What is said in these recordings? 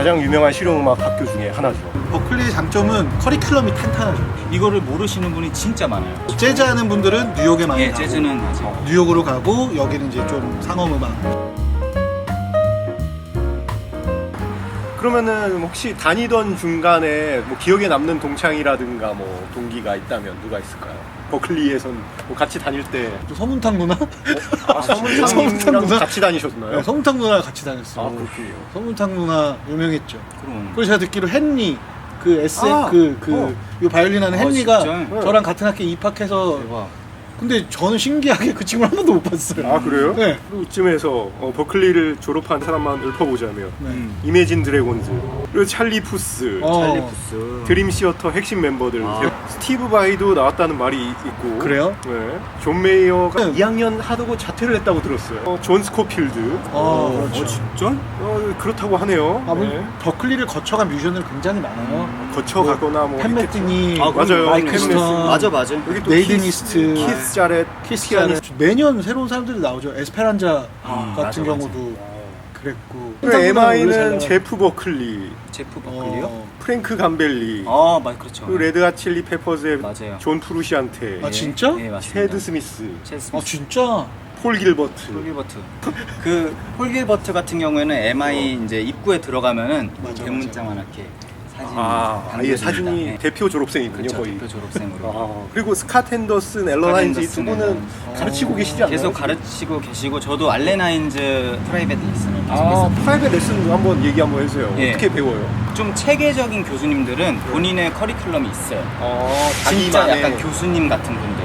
가장 유명한 실용음악 학교 중에 하나죠. 버클리의 장점은 커리큘럼이 탄탄하죠. 이거를 모르시는 분이 진짜 많아요. 재즈 하는 분들은 뉴욕에 많이 예, 가고 재즈는 아직. 뉴욕으로 가고 여기는 이제 좀 상업음악. 그러면은 혹시 다니던 중간에 뭐 기억에 남는 동창이라든가 뭐 동기가 있다면 누가 있을까요? 버클리에선 뭐 같이 다닐 때 또 서문탁 누나? 서문탁이랑 같이 다니셨나요? 네, 서문탁 누나랑 같이 다녔어요. 아, 그렇군요. 서문탁 누나 유명했죠. 그럼. 그리고 제가 듣기로 헨리 그 SM 아, 이 바이올린 하는 헨리가 진짜? 저랑 같은 학교에 입학해서 대박. 근데 저는 신기하게 그 친구를 한 번도 못 봤어요. 아, 그래요? 네. 그리고 이쯤에서 버클리를 졸업한 사람만 읊어보자면 네. 이매진 드래곤즈, 그리고 찰리 푸스, 어. 찰리푸스. 드림 시어터 핵심 멤버들, 스티브 바이도 나왔다는 말이 있고, 그래요? 네. 존 메이어가 네. 2학년 하고 자퇴를 했다고 들었어요. 존 스코필드, 그렇죠. 진짜? 그렇다고 하네요. 아, 뭐 네. 버클리를 거쳐간 뮤지션들 굉장히 많아요. 거쳐가거나 뭐 팬 메티니, 맞아요. 마이클 캔 스턴, 맞아, 맞아. 여기 또 네이든 키스, 이스트, 키스 자렛, 키스 피아니스트. 자렛. 매년 새로운 사람들이 나오죠. 에스페란자 같은 맞아, 경우도 그랬고. MI는 제프 버클리, 제프 버클리요? 프랭크 감벨리, 그렇죠. 그리고 레드핫 칠리 페퍼즈의 맞아요. 존 프루시안테, 아, 진짜? 예, 맞습니다. 테드 스미스, 체드 아 스미스. 진짜? 폴 길버트. 폴 길버트. 폴 길버트 같은 경우에는 MI 이제 입구에 들어가면은 맞아, 대문짝만하게 사진이 아예 담겨집니다. 사진이 네. 대표 졸업생이군요. 그렇죠. 거의. 대표 졸업생으로. 그리고 스캇 핸더슨, 앨런 하인즈 이 두 핸더슨, 분은 앨런. 가르치고 계시지 않나요? 계속 가르치고 계시고 저도 알렌 하인즈 프라이빗 레슨을 계속 아, 했어요. 프라이빗 레슨도 한번 얘기 한번 해주세요. 예. 어떻게 배워요? 좀 체계적인 교수님들은 본인의 커리큘럼이 있어요. 진짜 자기만의 약간 교수님 같은 분들,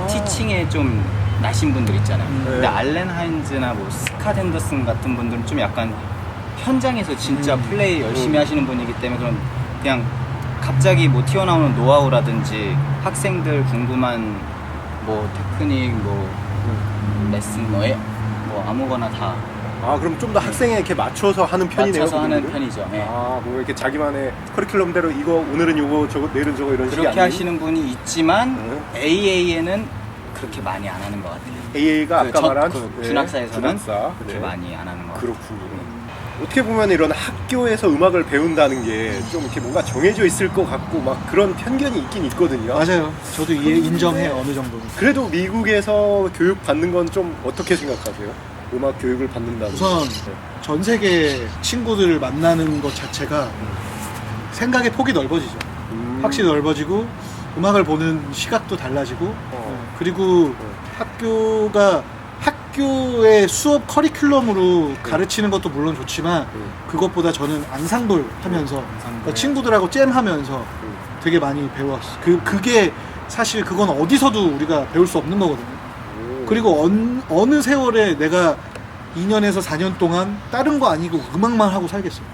티칭에 좀 나신 분들 있잖아요. 근데 알렌 하인즈나 뭐 스캇 핸더슨 같은 분들은 좀 약간 현장에서 진짜 플레이 열심히 하시는 분이기 때문에 그냥 갑자기 뭐 튀어나오는 노하우라든지 학생들 궁금한 뭐 테크닉 뭐 레슨 뭐 아무거나 다 그럼 좀 더 학생에게 맞춰서 하는 편이네요. 맞춰서 하는 그분들은? 편이죠. 네. 뭐 이렇게 자기만의 커리큘럼대로 이거 오늘은 요거 저거 내일은 저거 이런 식이 그렇게 아니고 하시는 분이 있지만 AA에는 그렇게 많이 안 하는 것 같아요. AA가 아까 말한 준학사에서는 준학사. 그렇게 네. 많이 안 하는 것 같아요. 그렇군요. 어떻게 보면 이런 학교에서 음악을 배운다는 게 좀 이렇게 뭔가 정해져 있을 것 같고 막 그런 편견이 있긴 있거든요. 맞아요. 저도 인정해요. 어느 정도는. 그래도 미국에서 교육 받는 건 좀 어떻게 생각하세요? 음악 교육을 받는다는 우선 거. 전 세계 친구들을 만나는 것 자체가 생각의 폭이 넓어지죠. 확실히 넓어지고 음악을 보는 시각도 달라지고 그리고 학교의 수업 커리큘럼으로 가르치는 것도 물론 좋지만 그것보다 저는 앙상블 하면서 그러니까 친구들하고 잼하면서 되게 많이 배웠어요. 그게 사실 그건 어디서도 우리가 배울 수 없는 거거든요. 그리고 어느 세월에 내가 2년에서 4년 동안 다른 거 아니고 음악만 하고 살겠어요.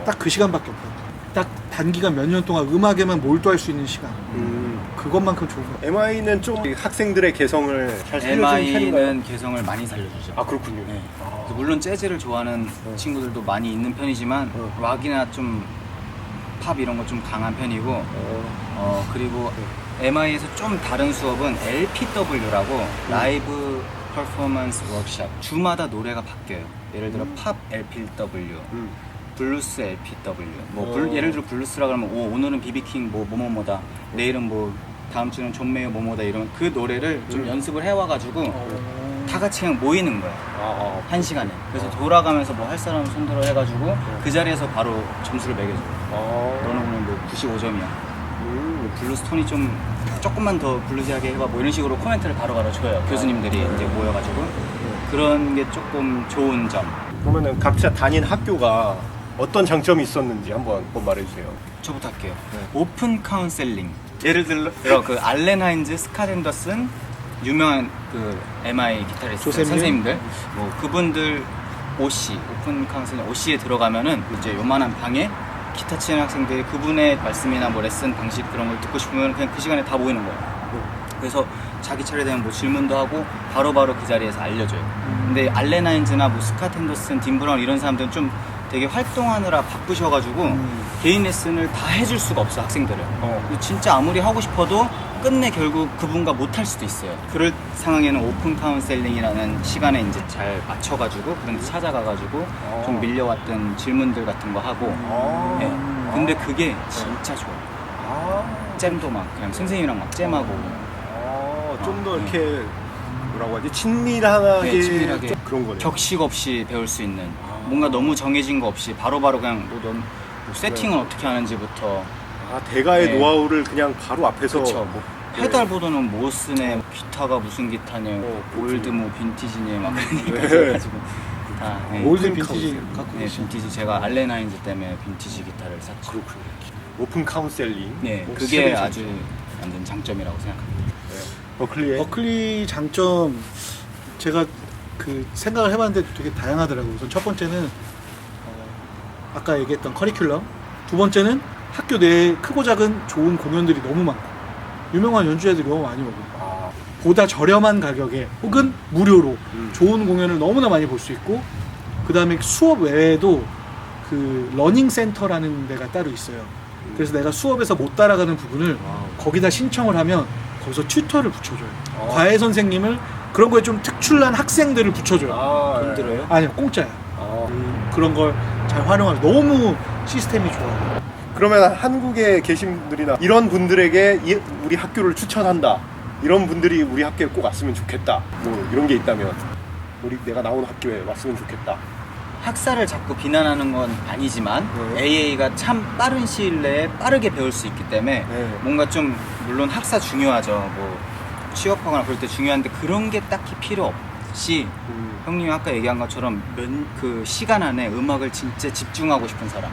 딱 그 시간밖에 없거든요. 딱 단기간 몇 년 동안 음악에만 몰두할 수 있는 시간. 그것만큼 좋은 거 같아요. MI는 좀 학생들의 개성을 잘 살려주는 편인가요? MI는 개성을 많이 살려주죠. 아, 그렇군요. 네. 물론 재즈를 좋아하는 친구들도 많이 있는 편이지만 락이나 좀 팝 이런 거 좀 강한 편이고 그리고 MI에서 좀 다른 수업은 LPW라고 라이브 퍼포먼스 워크샵 주마다 노래가 바뀌어요. 예를 들어 팝 LPW 블루스 LPW 예를 들어 블루스라 그러면 오늘은 비비킹 뭐뭐다 내일은 뭐 다음 주는 존 메이어 뭐뭐다 이러면 그 노래를 좀 연습을 해와가지고 다 같이 그냥 모이는 거예요. 한 시간에. 그래서 돌아가면서 뭐 할 사람 손들어 해가지고 그 자리에서 바로 점수를 매겨줘요. 너는 오늘 뭐 95점이야. 블루스 톤이 좀 조금만 더 블루지하게 해봐 뭐 이런 식으로 코멘트를 바로바로 줘요. 교수님들이 이제 모여가지고 그런 게 조금 좋은 점. 그러면은 각자 다닌 학교가 어떤 장점이 있었는지 한번 말해주세요. 저부터 할게요. 오픈 카운셀링. 예를 들어 그 알렌 하인즈, 스캇 핸더슨, 유명한 그 MI 기타리스트 조셉 선생님들, 뭐 그분들 OC, 오픈 카운셀링 OC에 들어가면은 이제 요만한 방에 기타 치는 학생들이 그분의 말씀이나 뭐 레슨 방식 그런 걸 듣고 싶으면 그냥 그 시간에 다 모이는 거예요. 그래서 자기 차례 되면 뭐 질문도 하고 바로바로 그 자리에서 알려줘요. 근데 알렌 하인즈나 뭐 스캇 핸더슨, 딘 브라운 이런 사람들은 좀 되게 활동하느라 바쁘셔가지고 개인 레슨을 다 해줄 수가 없어 학생들을. 진짜 아무리 하고 싶어도 끝내 결국 그분과 못할 수도 있어요. 그럴 상황에는 오픈 카운셀링이라는 시간에 이제 잘 맞춰가지고 그런 데 찾아가가지고 좀 밀려왔던 질문들 같은 거 하고. 네. 근데 그게 진짜 좋아요. 잼도 막 그냥 선생님이랑 막 잼하고. 좀 더 이렇게 뭐라고 하지? 친밀하게, 네, 친밀하게. 좀 그런 거네. 격식 없이 배울 수 있는 뭔가 너무 정해진 거 없이 바로바로 그냥 뭐 세팅은 어떻게 하는지부터 대가의 네. 노하우를 그냥 바로 앞에서 그쵸 뭐 페달 보드는 뭐 쓰네 기타가 무슨 기타냐 올드 뭐 빈티지냐 막 그러니까 그래가지고 다 올드 빈티지 갖고 네, 계시죠? 빈티지 제가 알렌 하인즈 때문에 빈티지 기타를 샀죠. 그렇군요. 오픈 카운셀링. 네, 그게 스트레이트. 아주 완전 장점이라고 생각합니다. 버클리의 버클리 장점 제가 그 생각을 해봤는데 되게 다양하더라고요. 우선 첫 번째는 아까 얘기했던 커리큘럼, 두 번째는 학교 내에 크고 작은 좋은 공연들이 너무 많고 유명한 연주자들이 너무 많이 오고 보다 저렴한 가격에 혹은 무료로 좋은 공연을 너무나 많이 볼 수 있고, 그 다음에 수업 외에도 그 러닝 센터라는 데가 따로 있어요. 그래서 내가 수업에서 못 따라가는 부분을 거기다 신청을 하면 거기서 튜터를 붙여줘요. 과외 선생님을 그런 거에 좀 특출난 학생들을 붙여줘요. 돈 들어요? 아니요, 공짜야. 그런 걸 잘 활용하서 너무 시스템이 좋아요. 그러면 한국에 계신 분들이나 이런 분들에게 우리 학교를 추천한다. 이런 분들이 우리 학교에 꼭 왔으면 좋겠다. 뭐 이런 게 있다면 내가 나온 학교에 왔으면 좋겠다. 학사를 자꾸 비난하는 건 아니지만 AA가 참 빠른 시일 내에 빠르게 배울 수 있기 때문에 뭔가 좀 물론 학사 중요하죠. 뭐 취업하거나 그럴 때 중요한데 그런 게 딱히 필요 없이 형님이 아까 얘기한 것처럼 그 시간 안에 음악을 진짜 집중하고 싶은 사람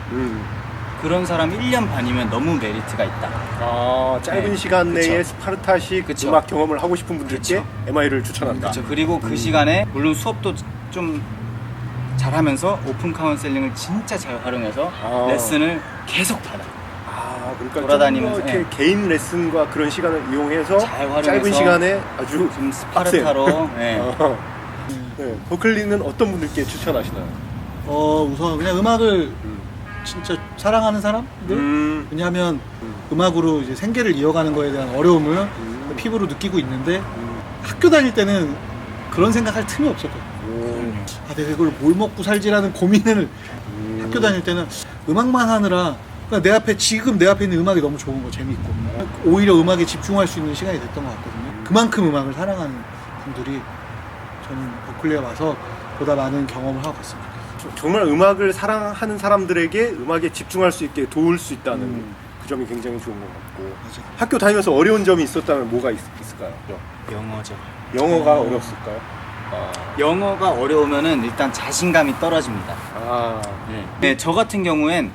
그런 사람 1년 반이면 너무 메리트가 있다. 짧은 네, 시간 그쵸. 내에 스파르타식 그쵸. 음악 경험을 하고 싶은 분들께 그쵸. MI를 추천한다. 그렇죠. 그리고 그 시간에 물론 수업도 좀 잘하면서 오픈 카운셀링을 진짜 잘 활용해서 레슨을 계속 받아. 그러니까 돌아다니면서, 좀 더 이렇게 개인 레슨과 그런 시간을 이용해서 잘 활용해서 짧은 시간에 아주 좀 스파르타로 네. 버클리는 어떤 분들께 추천하시나요? 우선 그냥 음악을 진짜 사랑하는 사람들? 왜냐하면 음악으로 이제 생계를 이어가는 거에 대한 어려움을 피부로 느끼고 있는데 학교 다닐 때는 그런 생각할 틈이 없었거든요. 내가 이걸 뭘 먹고 살지라는 고민을 학교 다닐 때는 음악만 하느라 그냥 지금 내 앞에 있는 음악이 너무 좋은 거 재밌고 오히려 음악에 집중할 수 있는 시간이 됐던 것 같거든요. 그만큼 음악을 사랑하는 분들이 저는 버클리에 와서 보다 많은 경험을 하고 갔습니다. 정말 음악을 사랑하는 사람들에게 음악에 집중할 수 있게 도울 수 있다는 그 점이 굉장히 좋은 것 같고. 맞아. 학교 다니면서 어려운 점이 있었다면 뭐가 있을까요? 영어죠. 영어가 어렵을까요? 영어가 어려우면은 일단 자신감이 떨어집니다. 네, 저 같은 경우엔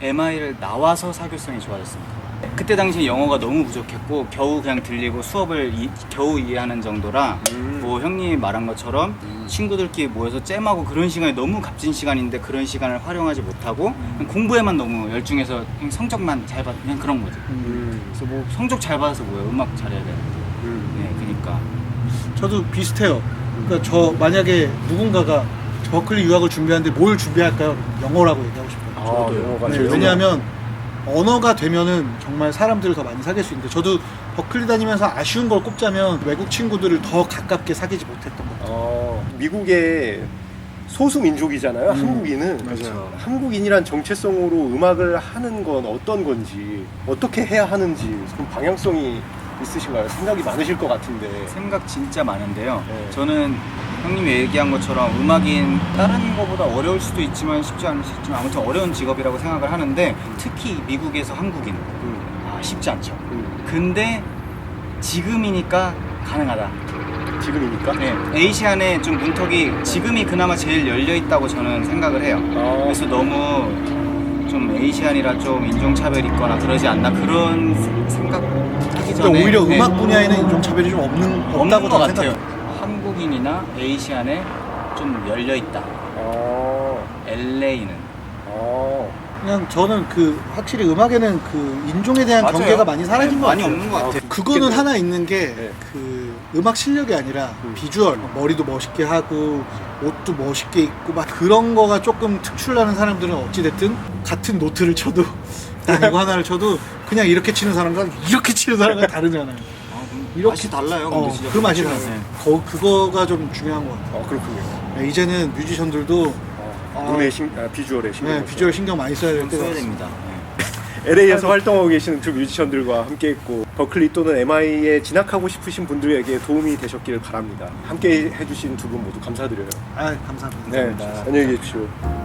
MI를 나와서 사교성이 좋아졌습니다. 그때 당시 영어가 너무 부족했고 겨우 그냥 들리고 수업을 겨우 이해하는 정도라 뭐 형님이 말한 것처럼 친구들끼리 모여서 잼하고 그런 시간이 너무 값진 시간인데 그런 시간을 활용하지 못하고 그냥 공부에만 너무 열중해서 그냥 성적만 잘 받 그냥 그런 거지. 그래서 뭐 성적 잘 받아서 뭐예요? 음악 잘해야 되는데. 네, 그러니까 저도 비슷해요. 그러니까 저 만약에 누군가가 버클리 유학을 준비하는데 뭘 준비할까요? 영어라고 얘기하고 싶어요. 영어가 네, 제일 왜냐하면 언어가 되면은 정말 사람들을 더 많이 사귈 수 있는데 저도 버클리 다니면서 아쉬운 걸 꼽자면 외국 친구들을 더 가깝게 사귀지 못했던 것 같아요. 미국의 소수 민족이잖아요. 한국인은. 맞아요. 한국인이란 정체성으로 음악을 하는 건 어떤 건지, 어떻게 해야 하는지 좀 방향성이 있으신가요? 생각이 많으실 것 같은데. 생각 진짜 많은데요. 네. 저는 형님이 얘기한 것처럼 음악인 다른 거보다 어려울 수도 있지만 쉽지 않을 수 있지만 아무튼 어려운 직업이라고 생각을 하는데 특히 미국에서 한국인 쉽지 않죠. 근데 지금이니까 가능하다. 지금이니까? 네, 에이시안의 좀 문턱이 지금이 그나마 제일 열려 있다고 저는 생각을 해요. 그래서 너무 좀 에이시안이라 좀 인종차별 있거나 그러지 않나 그런 생각하기 전에 근데 오히려 네. 음악 분야에는 인종차별이 좀 없다고 것 저는 같아요. 생각해요. 한국인이나 에이시안에 좀 열려 있다. LA는 그냥 저는 확실히 음악에는 그 인종에 대한 맞아요. 경계가 많이 사라진 네, 것 많이 같아요. 없는 것 같아요. 그거는 하나 있는 게 네. 음악 실력이 아니라 비주얼, 머리도 멋있게 하고 옷도 멋있게 입고 막 그런 거가 조금 특출나는 사람들은 어찌됐든 같은 노트를 쳐도 이거 하나를 쳐도 그냥 이렇게 치는 사람과 이렇게 치는 사람과 다르잖아요. 이렇게 맛이 달라요. 근데 진짜 그 맛이 그렇죠. 달라요. 네. 그거가 좀 중요한 것 같아요. 그렇군요. 네, 이제는 뮤지션들도 눈에 비주얼에 신경 네, 비주얼 신경 많이 써야 될 때가 써야 있습니다. 됩니다. 네. LA에서 활동하고 계시는 두 뮤지션들과 함께했고 버클리 또는 MI에 진학하고 싶으신 분들에게 도움이 되셨기를 바랍니다. 함께 해주신 두 분 모두 감사드려요. 감사합니다. 네, 안녕히 계십시오.